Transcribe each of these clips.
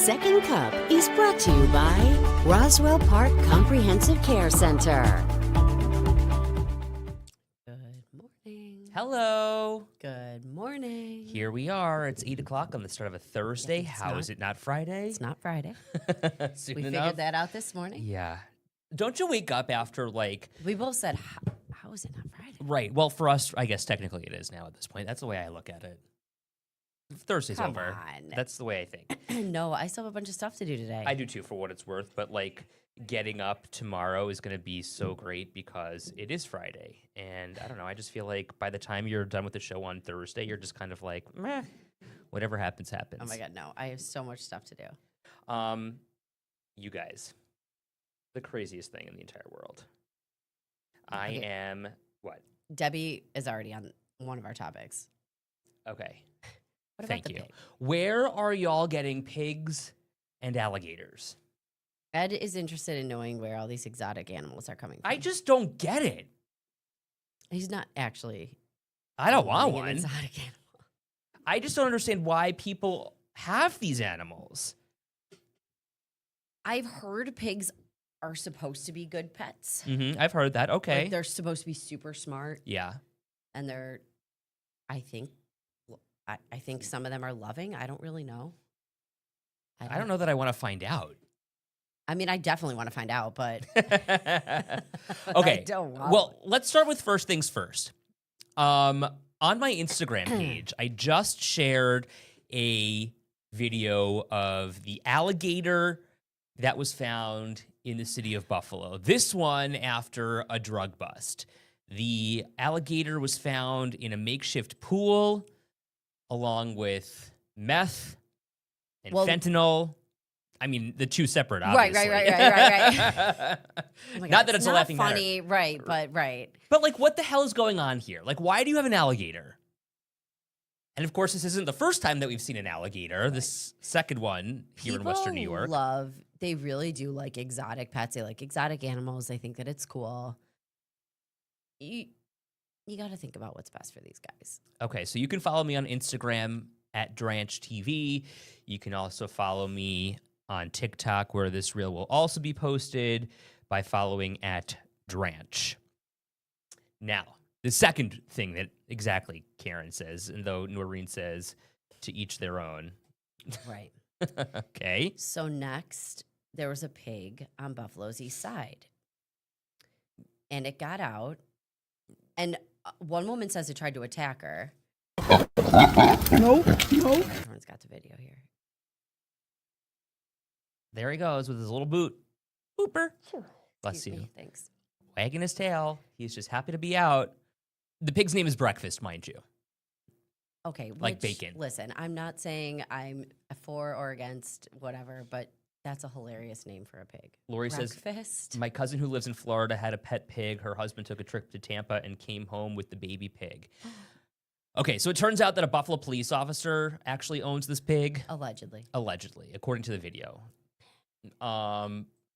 Second Cup is brought to you by Roswell Park Comprehensive Care Center. Good morning. Hello. Good morning. Here we are. It's 8 o'clock on the start of a Thursday. Yeah, How is it not Friday? It's not Friday. Soon We enough. figured that out this morning. Yeah. Don't you wake up after We both said, how is it not Friday? right? Well, for us, I guess technically it is now at this point. That's the way I look at it. Thursday's Come over. on. That's the way I think. No, I still have a bunch of stuff to do today. I do too, for what it's worth. But getting up tomorrow is going to be so great because it is Friday, and I don't know. I just feel like by the time you're done with the show on Thursday, you're just kind of like, meh. Whatever happens, happens. Oh my God, no. I have so much stuff to do. You guys, the craziest thing in the entire world. Okay. I am what? Debbie is already on one of our topics. Okay. What about Thank the you. pig? Where are y'all getting pigs and alligators? Ed is interested in knowing where all these exotic animals are coming from. I just don't get it. He's not actually. I don't want owning an one. exotic animal. I just don't understand why people have these animals. I've heard pigs are supposed to be good pets. I've heard that. Okay. Like they're supposed to be super smart, Yeah. and they're. I think some of them are loving. I don't really know. I don't know that I want to find out. I mean, I definitely want to find out, but Okay. I don't want Well, one. let's start with first things first. On my Instagram page, I just shared a video of the alligator that was found in the city of Buffalo. This one after a drug bust. The alligator was found in a makeshift pool along with meth and fentanyl. I mean, the two separate, obviously. Right. Oh my God, Not that it's a laughing matter. funny, right? But right. But what the hell is going on here? Why do you have an alligator? And of course, this isn't the first time that we've seen an alligator. This second one here in Western New York. They really do like exotic pets. They like exotic animals. They think that it's cool. You got to think about what's best for these guys. Okay, so you can follow me on Instagram at Dranch TV. You can also follow me on TikTok, where this reel will also be posted, by following at Dranch. Now, the second thing that exactly Karen says, and though Noreen says to each their own. Right. Okay. So next, there was a pig on Buffalo's east side. And it got out. And one woman says it tried to attack her. No. Everyone's got the video here. There he goes with his little boot. Booper. Bless Excuse you. me. Thanks. Wagging his tail. He's just happy to be out. The pig's name is Breakfast, mind you. Okay. Like bacon. Listen, I'm not saying I'm for or against whatever, but that's a hilarious name for a pig. Lori says, Breakfast. my cousin who lives in Florida had a pet pig. Her husband took a trip to Tampa and came home with the baby pig. Okay, so it turns out that a Buffalo police officer actually owns this pig. Allegedly. Allegedly, according to the video.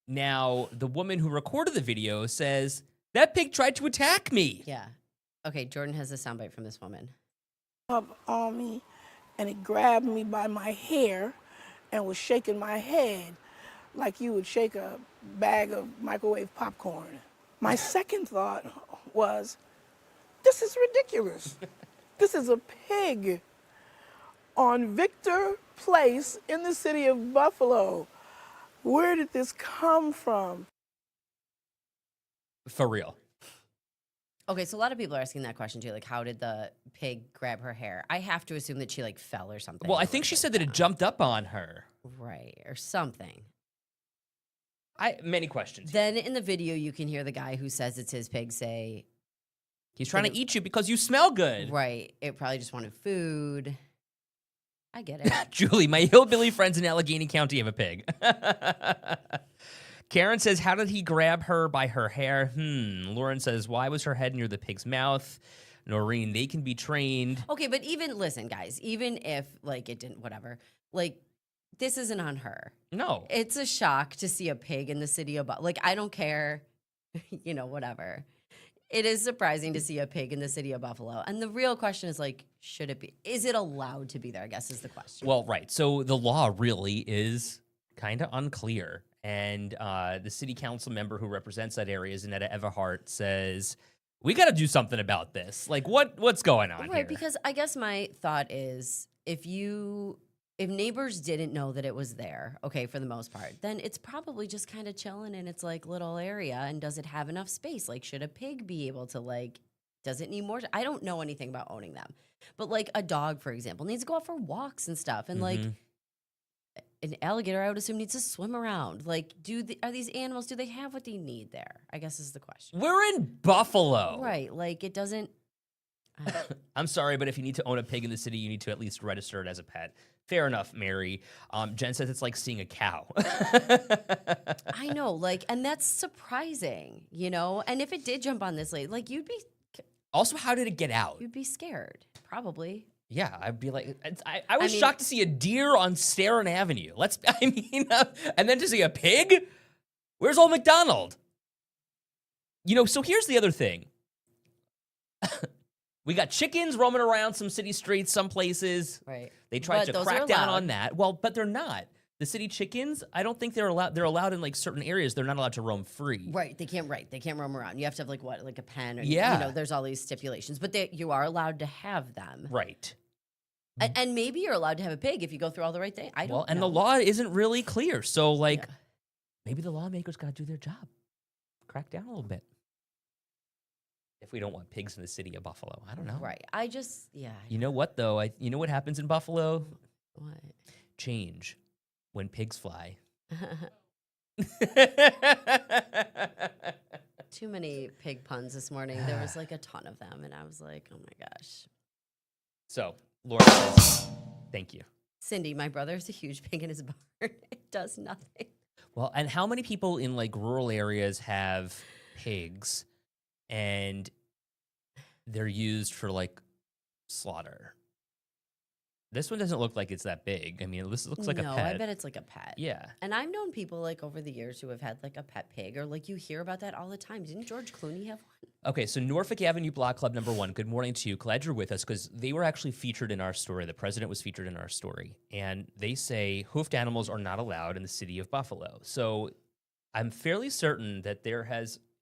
Now, the woman who recorded the video says, that pig tried to attack me. Yeah. Okay, Jordan has a soundbite from this woman. Up on me, and it grabbed me by my hair and was shaking my head like you would shake a bag of microwave popcorn. My second thought was, this is ridiculous. This is a pig on Victor Place in the city of Buffalo. Where did this come from? For real. Okay, so a lot of people are asking that question too. Like, how did the pig grab her hair? I have to assume that she like fell or something. Well, I or think was, she like, said that it down. jumped up on her. Right, or something. Many questions. Then in the video, you can hear the guy who says it's his pig say, He's trying to eat you because you smell good. right, it probably just wanted food. I get it. Julie, my hillbilly friends in Allegheny County have a pig. Karen says, how did he grab her by her hair? Lauren says, why was her head near the pig's mouth? Noreen, they can be trained. Okay, but listen, guys, even if like it didn't, whatever, like this isn't on her. No. It's a shock to see a pig in the city of, like, I don't care, whatever. It is surprising to see a pig in the city of Buffalo. And the real question is like, should it be? Is it allowed to be there? I guess is the question. Well, right. So the law really is kind of unclear. And the city council member who represents that area, Zanetta Everhart, says, we got to do something about this. Like, what's going on right, here? because I guess my thought is if neighbors didn't know that it was there, okay, for the most part, then it's probably just kind of chilling in its like little area. And does it have enough space? Like, should a pig be able to like, does it need more? I don't know anything about owning them, but like a dog, for example, needs to go out for walks and stuff. And like an alligator, I would assume, needs to swim around. Like, are these animals, do they have what they need there? I guess is the question. We're in Buffalo. Right. Like, it doesn't. I'm sorry, but if you need to own a pig in the city, you need to at least register it as a pet. Fair enough, Mary. Jen says it's like seeing a cow. I know, like, and that's surprising, you know? And if it did jump on this lady, like, Also, how did it get out? you'd be scared, probably. Yeah, I'd be like, I was mean- shocked to see a deer on Starin Avenue. And then to see a pig? Where's Old MacDonald? You know, so here's the other thing. We got chickens roaming around some city streets, some places. Right. They tried But to those crack are down allowed. on that. Well, but they're not. The city chickens, I don't think they're allowed. They're allowed in like certain areas. They're not allowed to roam free. Right. They can't roam around. You have to have like what? Like a pen or, Yeah. you know, there's all these stipulations, but you are allowed to have them. Right. And maybe you're allowed to have a pig if you go through all the right things. I don't know. Well, and the law isn't really clear. So, like, Yeah. maybe the lawmakers got to do their job. Crack down a little bit. If we don't want pigs in the city of Buffalo. I don't know. Right. Yeah. You know what, though? You know what happens in Buffalo? What? Change when pigs fly. Too many pig puns this morning. There was like a ton of them. And I was like, oh my gosh. So, Laura says, thank you. Cindy, my brother's a huge pig in his barn. It does nothing. Well, and how many people in like rural areas have pigs and they're used for like slaughter? This one doesn't look like it's that big. I mean, this looks like a No, pet. I bet it's like a pet. Yeah. And I've known people like over the years who have had like a pet pig or like you hear about that all the time. Didn't George Clooney have one? Okay, so Norfolk Avenue Block Club #1. Good morning to you. Glad you're with us because they were actually featured in our story. The president was featured in our story. And they say hoofed animals are not allowed in the city of Buffalo. So I'm fairly certain that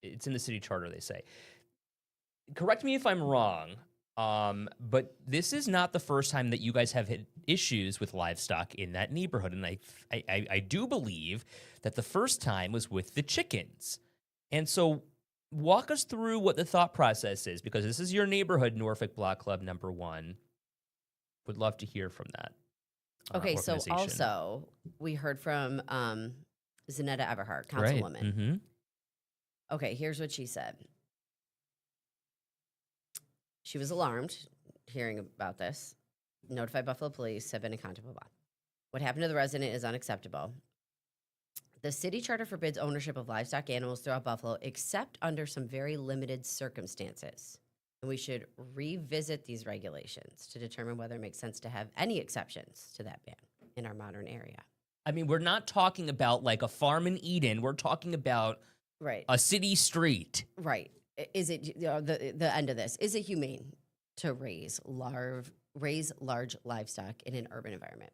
it's in the city charter, they say. Correct me if I'm wrong, but this is not the first time that you guys have had issues with livestock in that neighborhood. And I do believe that the first time was with the chickens. And so walk us through what the thought process is, because this is your neighborhood, Norfolk Block Club #1. Would love to hear from that. Okay, so organization. also we heard from Zanetta Everhart, Right. councilwoman. Mm-hmm. Okay, here's what she said. She was alarmed hearing about this. Notified Buffalo police, have been in contact, blah, blah. What happened to the resident is unacceptable. The city charter forbids ownership of livestock animals throughout Buffalo, except under some very limited circumstances. And we should revisit these regulations to determine whether it makes sense to have any exceptions to that ban in our modern area. I mean, we're not talking about like a farm in Eden. We're talking about Right. a city street. Right. Is it the end of this? Is it humane to raise large livestock in an urban environment?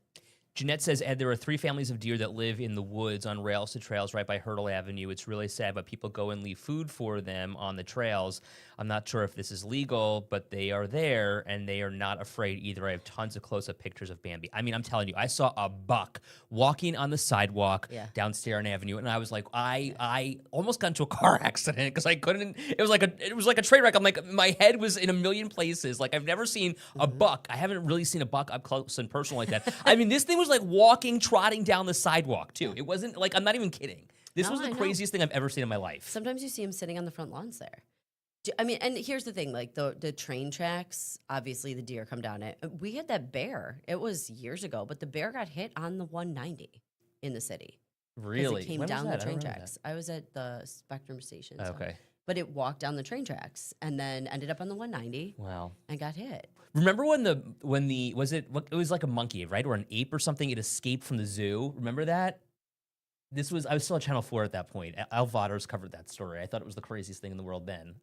Jeanette says, Ed, there are 3 families of deer that live in the woods on rails to trails right by Hurdle Avenue. It's really sad, but people go and leave food for them on the trails. I'm not sure if this is legal, but they are there, and they are not afraid either. I have tons of close-up pictures of Bambi. I mean, I'm telling you, I saw a buck walking on the sidewalk down Starin Avenue, and I was like, I almost got into a car accident because I couldn't. It was like a train wreck. I'm like, my head was in a million places. Like, I've never seen a buck. I haven't really seen a buck up close and personal like that. I mean, this thing was like walking, trotting down the sidewalk too. It wasn't like, I'm not even kidding. This No, was I the know. craziest thing I've ever seen in my life. Sometimes you see them sitting on the front lawns there. I mean, and here's the thing, like the train tracks, obviously the deer come down it. We had that bear. It was years ago, but the bear got hit on the 190 in the city. 'Cause Really? It came When was down that? the I train don't remember tracks. I was at the Spectrum station. that. so- Okay. But it walked down the train tracks and then ended up on the 190 Wow. and got hit. Remember when it was like a monkey, right? Or an ape or something, it escaped from the zoo. Remember that? I was still at Channel 4 at that point. Al Vados covered that story. I thought it was the craziest thing in the world then.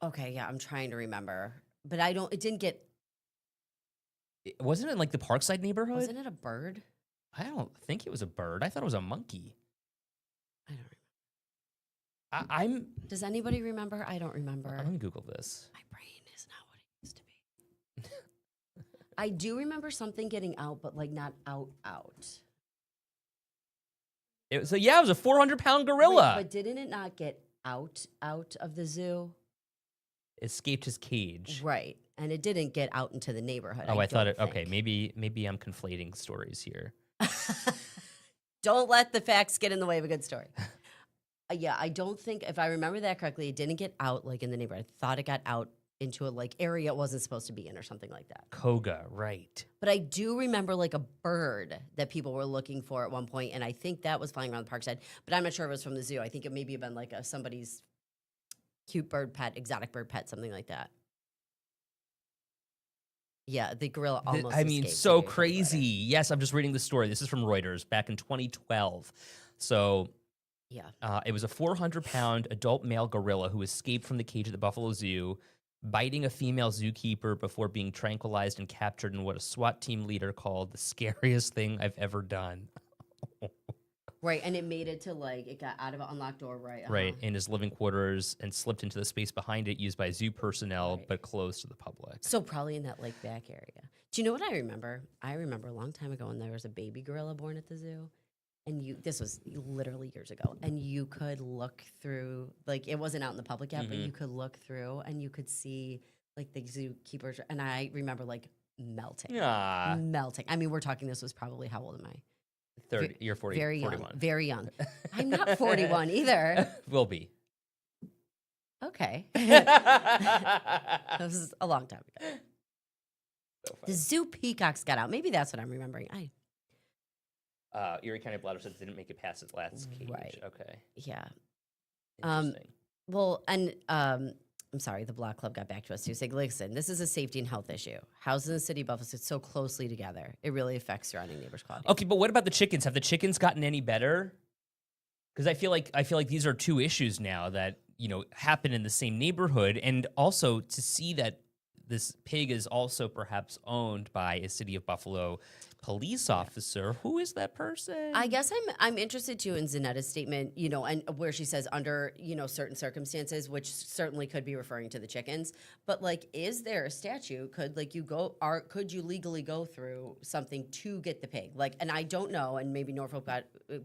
Okay, yeah, I'm trying to remember. But it didn't get, Wasn't it in like the Parkside neighborhood? wasn't it a bird? I don't think it was a bird. I thought it was a monkey. I don't remember. I'm. Does anybody remember? I don't remember. Let me Google this. My brain is not what it used to be. I do remember something getting out, but like not out. It was it was a 400-pound gorilla. Wait, but didn't it not get out of the zoo? Escaped his cage. Right. And it didn't get out into the neighborhood. Oh, I thought don't it. Okay, think. maybe I'm conflating stories here. Don't let the facts get in the way of a good story. Yeah, I don't think, if I remember that correctly, it didn't get out like in the neighborhood. I thought it got out into a like area it wasn't supposed to be in or something like that. Koga, right. But I do remember like a bird that people were looking for at one point, and I think that was flying around the park side. But I'm not sure if it was from the zoo. I think it maybe have been like somebody's cute bird pet, exotic bird pet, something like that. Yeah, the gorilla almost I mean, escaped, so maybe, crazy. Yes, I'm just reading the story. This is from Reuters back in 2012. So Yeah. it was a 400-pound adult male gorilla who escaped from the cage at the Buffalo Zoo, biting a female zookeeper before being tranquilized and captured in what a SWAT team leader called the scariest thing I've ever done. Right, and it made it to like, it got out of an unlocked door, right? Right, in his living quarters and slipped into the space behind it used by zoo personnel, Right. but closed to the public. So probably in that like back area. Do you know what I remember? I remember a long time ago when there was a baby gorilla born at the zoo. And this was literally years ago. And you could look through, like it wasn't out in the public yet, but you could look through and you could see like the zookeepers. And I remember like melting. Ah, Melting. I mean, we're talking, this was probably, how old am I? 30, you're 40, Very 41. young. Very young. I'm not 41 either. Will be. Okay. That was a long time ago. So The zoo peacocks got out. Maybe that's what I'm remembering. Erie County Bladder said didn't make it past its last cage. Right. Okay. Yeah. Interesting. Well, and I'm sorry, the Block Club got back to us too, saying, listen, this is a safety and health issue. Houses in the city of Buffalo sit so closely together. It really affects surrounding neighbors' quality. Okay, but what about the chickens? Have the chickens gotten any better? Because I feel like these are two issues now that happen in the same neighborhood, and also to see that this pig is also perhaps owned by a City of Buffalo police officer. Who is that person? I guess I'm interested too in Zanetta's statement, and where she says under, certain circumstances, which certainly could be referring to the chickens, but like, is there a statute? Could you legally go through something to get the pig? Like, and I don't know, and maybe Norfolk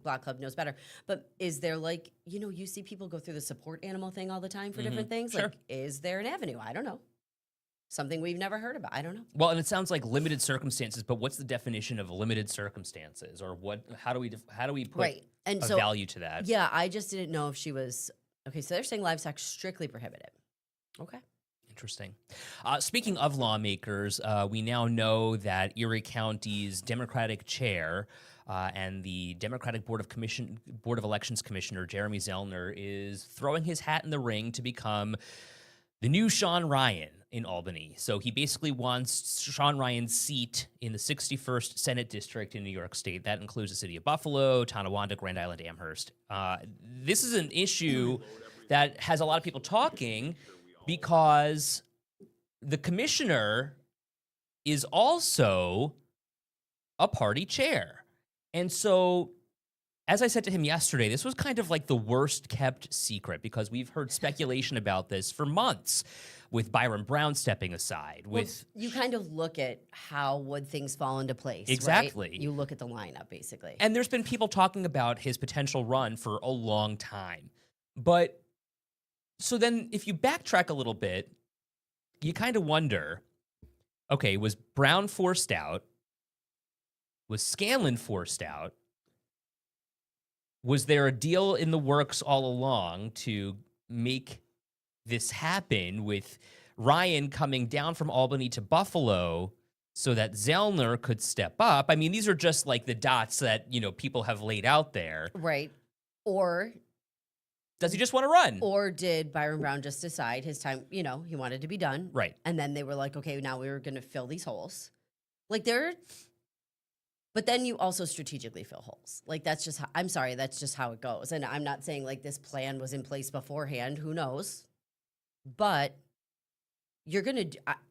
Block Club knows better, but is there like, you see people go through the support animal thing all the time for different things. Sure. Like, is there an avenue? I don't know. Something we've never heard about. I don't know. Well, and it sounds like limited circumstances, but what's the definition of limited circumstances, or what? How do we put Right. And a so, value to that? yeah, I just didn't know if she was okay. So they're saying livestock strictly prohibited. Okay. Interesting. Speaking of lawmakers, we now know that Erie County's Democratic chair and the Democratic Board of Elections Commissioner Jeremy Zellner is throwing his hat in the ring to become the new Sean Ryan in Albany. So he basically wants Sean Ryan's seat in the 61st Senate District in New York State. That includes the city of Buffalo, Tonawanda, Grand Island, Amherst. This is an issue that has a lot of people talking because the commissioner is also a party chair. And so, as I said to him yesterday, this was kind of like the worst kept secret because we've heard speculation about this for months, with Byron Brown stepping aside. You kind of look at how would things fall into place. right? Exactly. You look at the lineup, basically. And there's been people talking about his potential run for a long time. But so then if you backtrack a little bit, you kind of wonder, okay, was Brown forced out? Was Scanlon forced out? Was there a deal in the works all along to make this happen with Ryan coming down from Albany to Buffalo so that Zellner could step up? I mean, these are just like the dots that, people have laid out there. Right. Or Does he just want to run? Or did Byron Brown just decide his time, he wanted to be done? Right. And then they were like, okay, now we were going to fill these holes. But then you also strategically fill holes. Like, that's just how it goes. And I'm not saying like this plan was in place beforehand. Who knows? But you're gonna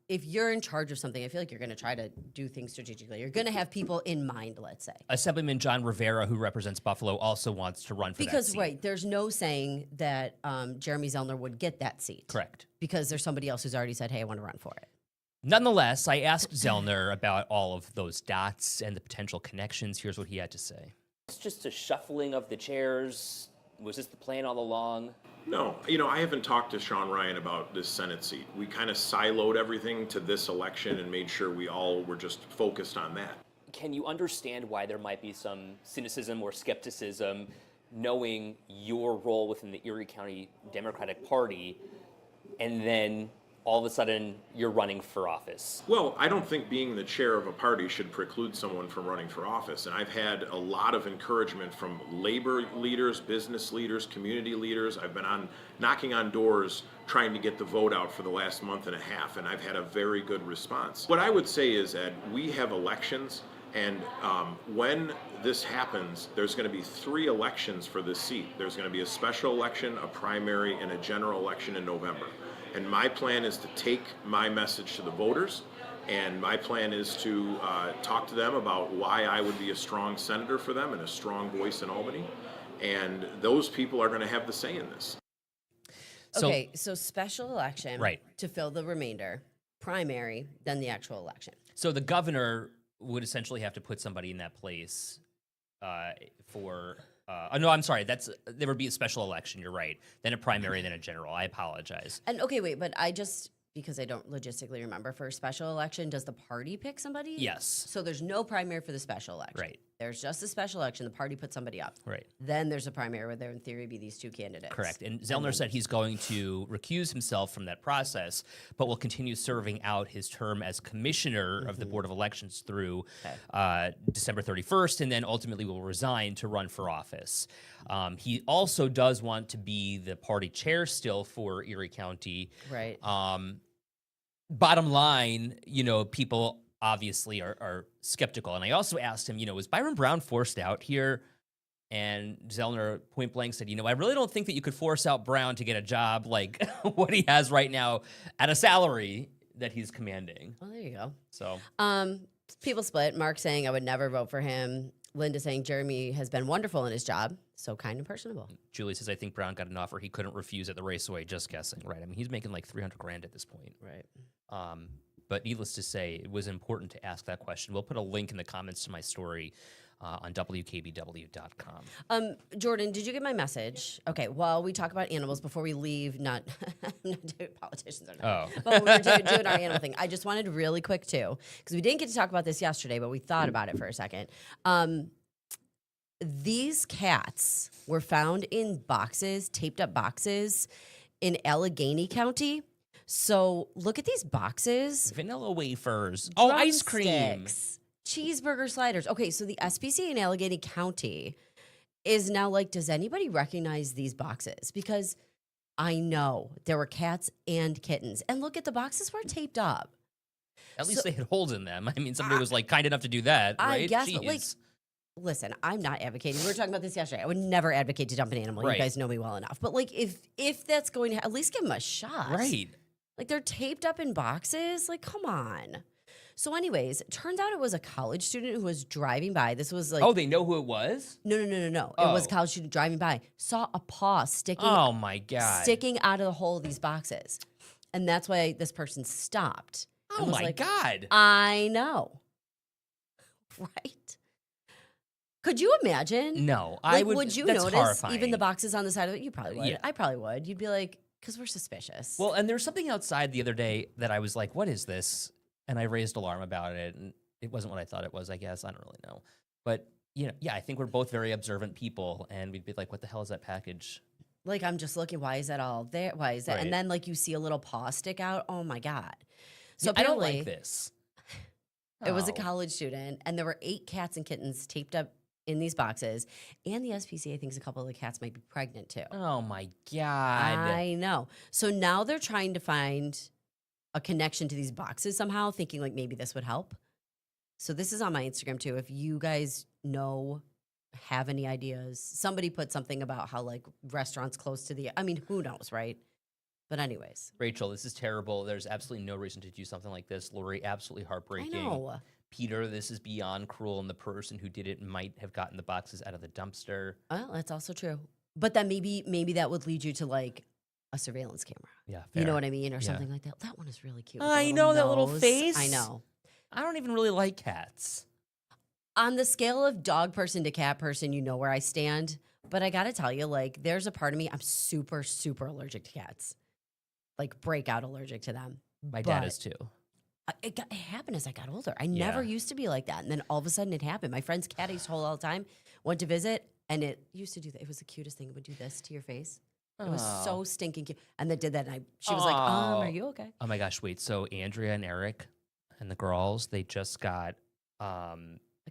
if you're in charge of something, I feel like you're gonna try to do things strategically. You're gonna have people in mind, let's say. Assemblyman John Rivera, who represents Buffalo, also wants to run for that Because seat. right, there's no saying that Jeremy Zellner would get that seat. Correct. Because there's somebody else who's already said, "Hey, I want to run for it." Nonetheless, I asked Zellner about all of those dots and the potential connections. Here's what he had to say. It's just a shuffling of the chairs. Was this the plan all along? No, I haven't talked to Sean Ryan about this Senate seat. We kind of siloed everything to this election and made sure we all were just focused on that. Can you understand why there might be some cynicism or skepticism knowing your role within the Erie County Democratic Party and then all of a sudden you're running for office? Well, I don't think being the chair of a party should preclude someone from running for office. And I've had a lot of encouragement from labor leaders, business leaders, community leaders. I've been knocking on doors trying to get the vote out for the last month and a half, and I've had a very good response. What I would say is that we have elections, and when this happens, there's going to be 3 elections for this seat. There's going to be a special election, a primary, and a general election in November. And my plan is to take my message to the voters, and my plan is to talk to them about why I would be a strong senator for them and a strong voice in Albany. And those people are going to have the say in this. Okay, so special election Right. to fill the remainder, primary, then the actual election. So the governor would essentially have to put somebody in that place for. No, I'm sorry. There would be a special election. You're right. Then a primary, then a general. I apologize. And okay, wait, but because I don't logistically remember, for a special election, does the party pick somebody? Yes. So there's no primary for the special election. Right. There's just a special election. The party puts somebody up. Right. Then there's a primary where there, in theory, be these 2 candidates. Correct. And Zellner said he's going to recuse himself from that process, but will continue serving out his term as commissioner of the Board of Elections through December 31st, and then ultimately will resign to run for office. He also does want to be the party chair still for Erie County. Right. Bottom line, people obviously are skeptical. And I also asked him, was Byron Brown forced out here? And Zellner point blank said, I really don't think that you could force out Brown to get a job like what he has right now at a salary that he's commanding. Well, there you go. So People split. Mark saying I would never vote for him. Linda saying Jeremy has been wonderful in his job. So kind and personable. Julie says, I think Brown got an offer he couldn't refuse at the Raceway. Just guessing, right? I mean, he's making like $300,000 at this point. Right. But needless to say, it was important to ask that question. We'll put a link in the comments to my story on WKBW.com. Jordan, did you get my message? Okay, well, we talk about animals before we leave. Not politicians are not. Oh. But we're doing our animal thing. I just wanted really quick, too, because we didn't get to talk about this yesterday, but we thought about it for a second. These cats were found in boxes, taped up boxes in Allegheny County. So look at these boxes. Vanilla wafers. Oh, ice cream. Drumsticks, cheeseburger sliders. Okay, so the SPCA in Allegheny County is now like, does anybody recognize these boxes? Because I know there were cats and kittens. And look at the boxes were taped up. At least they had holes in them. I mean, somebody was like kind enough to do that, right? I guess, but, Jeez. Listen, I'm not advocating. We were talking about this yesterday. I would never advocate to dump an animal. Right. You guys know me well enough. But like, if that's going to at least give them a shot, Right. Like they're taped up in boxes. Like, come on. So, anyways, turns out it was a college student who was driving by. This was like, Oh, they know who it was? no. It was a Oh. college student driving by, saw a paw sticking Oh my God. sticking out of the hole of these boxes, and that's why this person stopped. Oh and was my like, God. I know, right? Could you imagine? No, Like, I would. you that's notice horrifying. even the boxes on the side of it? You probably would. Yeah. I probably would. You'd be like, because we're suspicious. Well, and there's something outside the other day that I was like, what is this? And I raised alarm about it, and it wasn't what I thought it was, I guess. I don't really know. But, yeah, I think we're both very observant people, and we'd be like, what the hell is that package? like, I'm just looking, why is that all there? Why is that? Right. And then like you see a little paw stick out. Oh my God. So I don't apparently like this. it was a Oh. college student, and there were 8 cats and kittens taped up in these boxes. And the SPCA thinks a couple of the cats might be pregnant too. Oh my God. I know. So now they're trying to find a connection to these boxes somehow, thinking like maybe this would help. So this is on my Instagram too. If you guys have any ideas, somebody put something about how like restaurants close to the, I mean, who knows, right? But anyways, Rachel, this is terrible. There's absolutely no reason to do something like this. Lori, absolutely I heartbreaking. know. Peter, this is beyond cruel, and the person who did it might have gotten the boxes out of the dumpster. Well, that's also true. But then maybe that would lead you to like a surveillance camera. Yeah, You know fair. what I mean? Or Yeah. something like that. That one is really cute. with the I know that little nose. face. I know. I don't even really like cats. On the scale of dog person to cat person, you know where I stand. But I got to tell you, like, there's a part of me, I'm super, super allergic to cats. Like, breakout allergic to them. My dad But is too. It happened as I got older. I never Yeah. used to be like that. And then all of a sudden it happened. My friend's cat I used to hold all the time, went to visit, and it used to do that. It was the cutest thing. It would do this to your face. It was Aw. so stinking cute. And it did that. And she was like, Aw. are you okay? Oh my gosh, wait. So Andrea and Eric and the girls, they just got A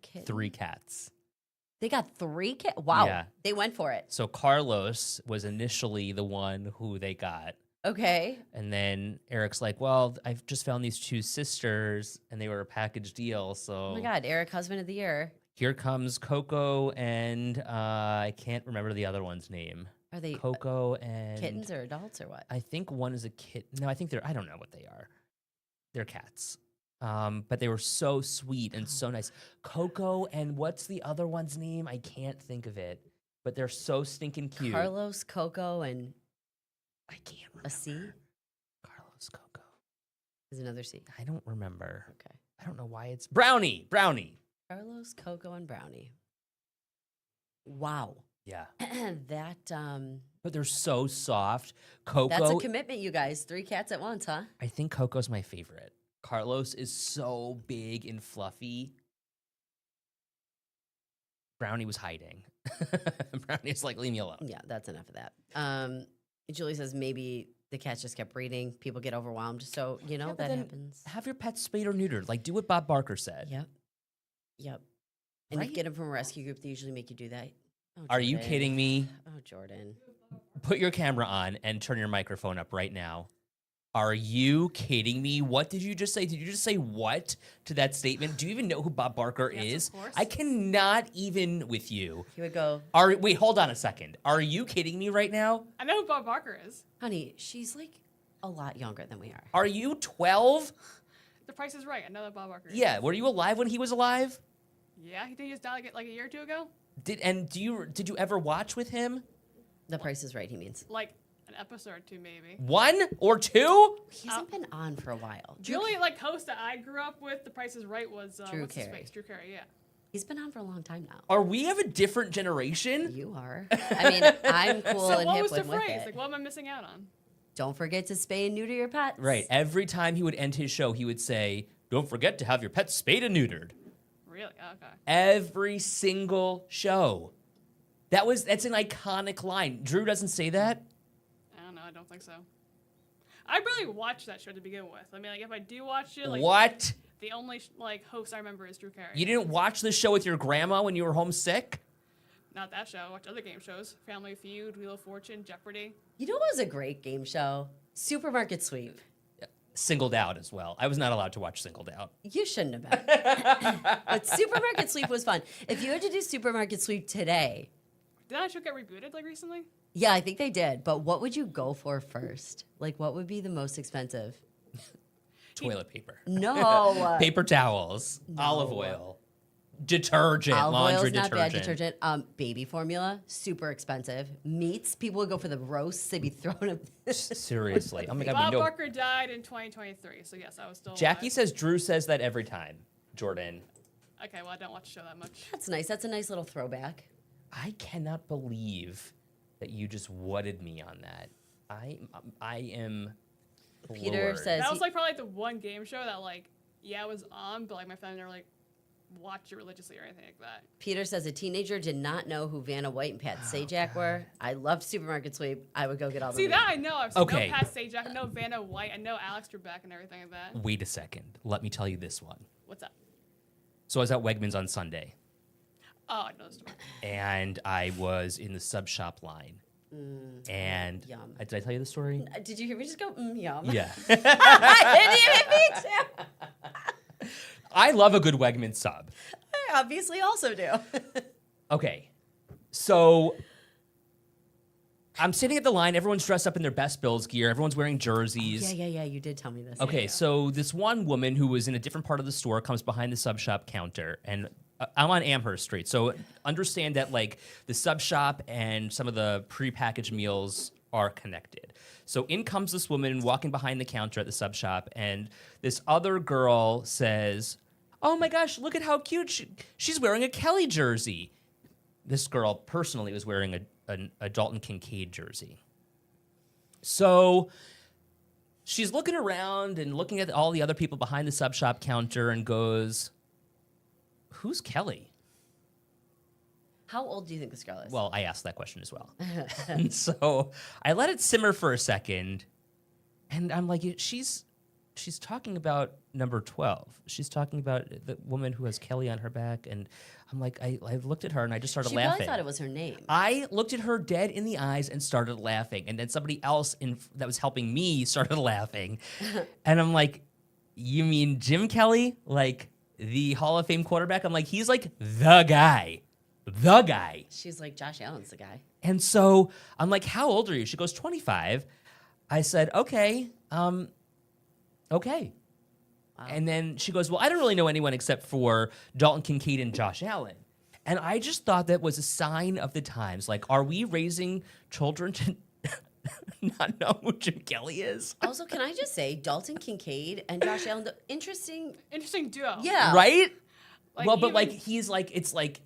kid. 3 cats. They got 3 kids. Wow. Yeah. They went for it. So Carlos was initially the one who they got. Okay. And then Eric's like, well, I've just found these 2 sisters and they were a package deal. So Oh my God. Eric, husband of the year. here comes Coco and I can't remember the other one's name. Are they Coco and kittens or adults or what? I think one is a kitten. No, I think I don't know what they are. They're cats. But they were so sweet and so nice. Coco and what's the other one's name? I can't think of it. But they're so stinking cute. Carlos, Coco, and I can't remember. a C Carlos Coco. is another C. I don't remember. Okay. I don't know why it's Brownie. Brownie. Carlos, Coco, and Brownie. Wow. Yeah. that But they're so soft. Coco. that's a commitment, you guys. 3 cats at once, huh? I think Coco's my favorite. Carlos is so big and fluffy. Brownie was hiding. Brownie's like, leave me alone. Yeah, that's enough of that. Julie says maybe the cats just kept breeding. People get overwhelmed. So, you know, Yeah, but that then happens. Have your pet spayed or neutered. Like, do what Bob Barker said. Yep. Yep. And Right? you get them from a rescue group. They usually make you do that. Oh, Are you Jordan. kidding me? Oh, Jordan. Put your camera on and turn your microphone up right now. Are you kidding me? What did you just say? Did you just say what to that statement? Do you even know who Bob Barker Yes, of is? course. I cannot even with you. He would go, Wait, hold on a second. Are you kidding me right now? I know who Bob Barker is. honey, she's like a lot younger than we are. Are you 12? The Price is Right. I know that Bob Barker is. Yeah. Were you alive when he was alive? Yeah, he just died like a year or 2 ago. Did you ever watch with him? The Price is Right, he means. Like an episode or 2 maybe. 1 or 2? He hasn't been on for a while. The only like host that I grew up with, The Price is Right, was Drew what's his Carey. face? Drew Carey. Yeah. He's been on for a long time now. Are we of a different generation? You are. I mean, I'm cool So and what hip was the with phrase? it. Like, what am I missing out on? Don't forget to spay and neuter your pets. Right. Every time he would end his show, he would say, "Don't forget to have your pets spayed and neutered." Really? Okay. Every single show. That's an iconic line. Drew doesn't say that. I don't know. I don't think so. I really watched that show to begin with. I mean, like if I do watch it, like What? the only like host I remember is Drew Carey. You didn't watch this show with your grandma when you were homesick? Not that show. I watched other game shows: Family Feud, Wheel of Fortune, Jeopardy. You know what was a great game show? Supermarket Sweep. Singled Out as well. I was not allowed to watch Singled Out. You shouldn't have been. But Supermarket Sweep was fun. If you had to do Supermarket Sweep today, Did that show get rebooted like recently? yeah, I think they did. But what would you go for first? Like, what would be the most expensive? Toilet paper. No. Paper towels. Olive oil. Detergent. Olive Laundry oil's not detergent. bad detergent. Baby formula, super expensive. Meats, people would go for the roasts. They'd be throwing them. Seriously. Oh my God. Bob we know. Barker died in 2023, so yes, I was still Jackie alive. says Drew says that every time. Jordan. Okay, well, I don't watch the show that much. That's nice. That's a nice little throwback. I cannot believe that you just wutted me on that. I am. Peter floored. says That was like probably like the one game show that like, yeah, it was on, but like my family never like watched it religiously or anything like that. Peter says a teenager did not know who Vanna White and Pat Sajak were. I loved Supermarket Sweep. I would go get all the See meat. that I know. I've seen Okay. no Pat Sajak, I know Vanna White, I know Alex Trebek and everything like that. Wait a second. Let me tell you this one. What's up? So I was at Wegmans on Sunday, Oh, I know the story. and I was in the sub shop line. And Yum. did I tell you the story? Did you hear me just go, yum? Yeah. I didn't even mean to. I love a good Wegmans sub. I obviously also do. Okay. So I'm sitting at the line. Everyone's dressed up in their best Bills gear. Everyone's wearing jerseys. Yeah. You did tell me this. Okay, so this one woman who was in a different part of the store comes behind the sub shop counter, and I'm on Amherst Street, so understand that like the sub shop and some of the prepackaged meals are connected. So in comes this woman walking behind the counter at the sub shop, and this other girl says, "Oh my gosh, look at how cute she's wearing a Kelly jersey." This girl personally was wearing a Dalton Kincaid jersey. So she's looking around and looking at all the other people behind the sub shop counter and goes, "Who's Kelly?" How old do you think this girl is? Well, I asked that question as well. And so I let it simmer for a second, and I'm like, she's talking about number 12. She's talking about the woman who has Kelly on her back, and I'm like, I looked at her and I just started she laughing. probably thought it was her name. I looked at her dead in the eyes and started laughing, and then somebody else that was helping me started laughing, and I'm like, "You mean Jim Kelly, like the Hall of Fame quarterback?" I'm like, "He's like the guy." She's like, Josh Allen's the guy. And so I'm like, "How old are you?" She goes, 25. I said, okay. Okay. Wow. And then she goes, "Well, I don't really know anyone except for Dalton Kincaid and Josh Allen." And I just thought that was a sign of the times. Like, are we raising children to not know who Jim Kelly is? Also, can I just say, Dalton Kincaid and Josh Allen, interesting. duo. Yeah. Right? Like, Well, but even- like, he's like, it's like,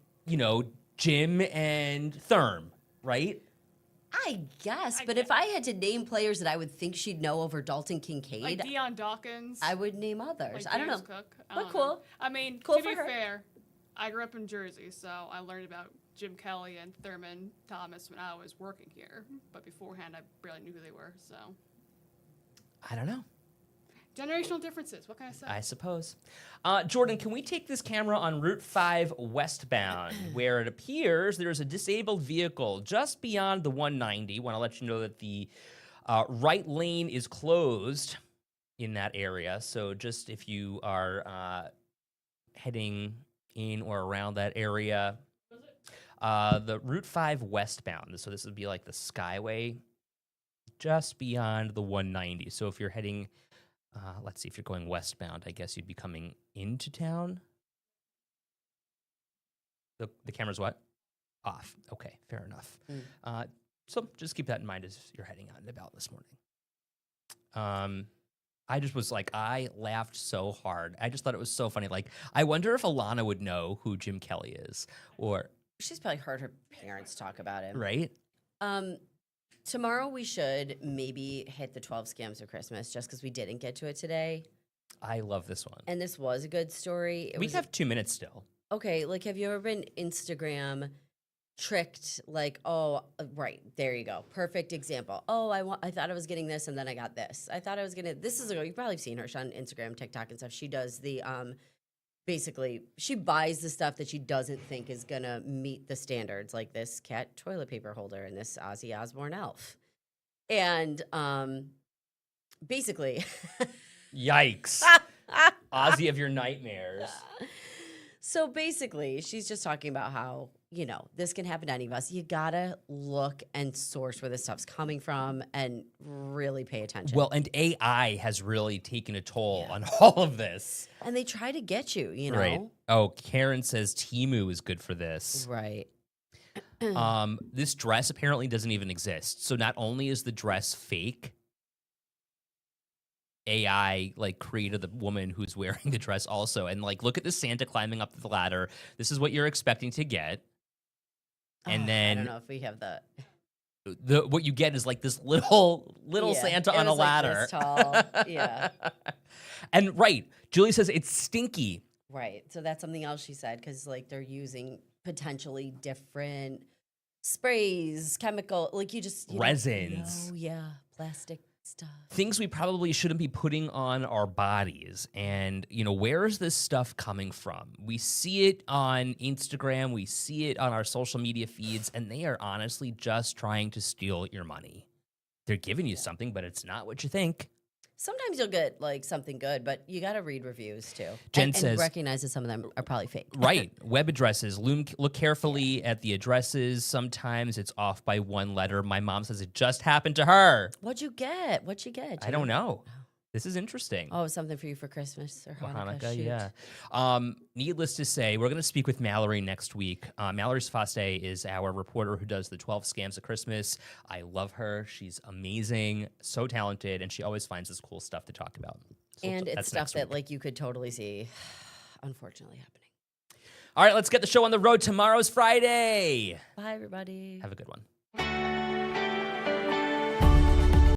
Jim and Therm, right? I guess, I but guess. if I had to name players that I would think she'd know over Dalton Kincaid, like Deion Dawkins. I would name others. like I don't know. James Cook. I But don't cool. know. I mean, Cool to for be her. fair, I grew up in Jersey, so I learned about Jim Kelly and Thurman Thomas when I was working here. But beforehand, I barely knew who they were. So I don't know. generational differences. What can I say? I suppose. Jordan, can we take this camera on Route 5 westbound, where it appears there's a disabled vehicle just beyond the 190? Want to let you know that the right lane is closed in that area. So just if you are heading in or around that area, the Route 5 westbound. So this would be like the Skyway just beyond the 190. So if you're heading... let's see, if you're going westbound, I guess you'd be coming into town. The camera's what? Off. Okay, fair enough. So just keep that in mind as you're heading out and about this morning. I just was like, I laughed so hard. I just thought it was so funny. Like, I wonder if Alana would know who Jim Kelly is, or She's probably heard her parents talk about him. right? Tomorrow we should maybe hit the 12 scams of Christmas just because we didn't get to it today. I love this one. And this was a good story. It We was have 2 minutes still. okay. Like, have you ever been Instagram tricked? Like, oh, right there you go, perfect example. Oh, I thought I was getting this, and then I got this. I thought I was gonna. This is a girl you've probably seen her. She's on Instagram, TikTok, and stuff. She does the basically she buys the stuff that she doesn't think is gonna meet the standards, like this cat toilet paper holder and this Ozzy Osbourne elf, and basically. Yikes. Ozzy of your nightmares. So basically, she's just talking about how, this can happen to any of us. You gotta look and source where this stuff's coming from and really pay attention. Well, and AI has really taken a toll on all of this. and they try to get you, you know? Right. Oh, Karen says Timu is good for this. Right. This dress apparently doesn't even exist. So not only is the dress fake, AI created the woman who's wearing the dress also. And look at the Santa climbing up the ladder. This is what you're expecting to get. And I then don't know if we have the what you get is this little Yeah, Santa it on a was, like, ladder. this tall. Yeah. And right, Julie says it's stinky. Right. So that's something else she said, because they're using potentially different sprays, chemical, you just don't Resins. know. Yeah, plastic stuff. Things we probably shouldn't be putting on our bodies. And, where is this stuff coming from? We see it on Instagram, we see it on our social media feeds, and they are honestly just trying to steal your money. They're giving you something, but it's not what you think. Sometimes you'll get like something good, but you got to read reviews too. Jen and says- recognize that some of them are probably fake. Right. Web addresses. Look carefully at the addresses. Sometimes it's off by one letter. My mom says it just happened to her. What'd you get? What'd you get? I don't know. This is interesting. Oh, something for you for Christmas or Or Hanukkah. Hanukkah, Shoot. yeah. Needless to say, we're going to speak with Mallory next week. Mallory Sfaste is our reporter who does the 12 Scams of Christmas. I love her. She's amazing, so talented, and she always finds this cool stuff to talk about. So And it's that's stuff next that week. like you could totally see, unfortunately, happening. All right, let's get the show on the road. Tomorrow's Friday. Bye, everybody. Have a good one.